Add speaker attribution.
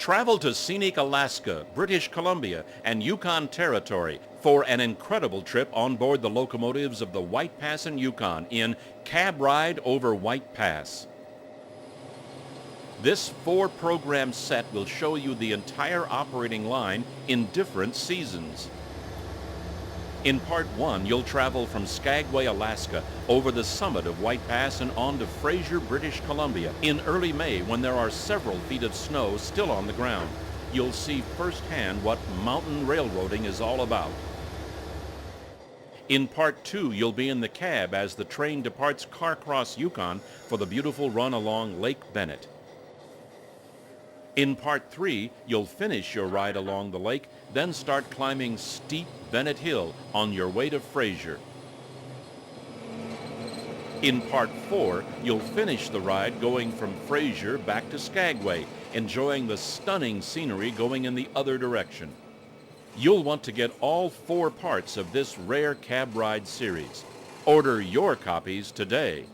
Speaker 1: Travel to scenic Alaska, British Columbia, and Yukon Territory for an incredible trip on board the locomotives of the White Pass and Yukon in Cab Ride over White Pass. This 4-program set will show you the entire operating line in different seasons. In Part 1, you'll travel from Skagway, Alaska, over the summit of White Pass and on to Fraser, British Columbia in early May when there are several feet of snow still on the ground. You'll see firsthand what mountain railroading is all about. In Part 2, you'll be in the cab as the train departs Carcross, Yukon for the beautiful run along Lake Bennett. In Part 3, you'll finish your ride along the lake, then start climbing steep Bennett Hill on your way to Fraser. In Part 4, you'll finish the ride going from Fraser back to Skagway, enjoying the stunning scenery going in the other direction. You'll want to get all 4 parts of this rare cab ride series. Order your copies today.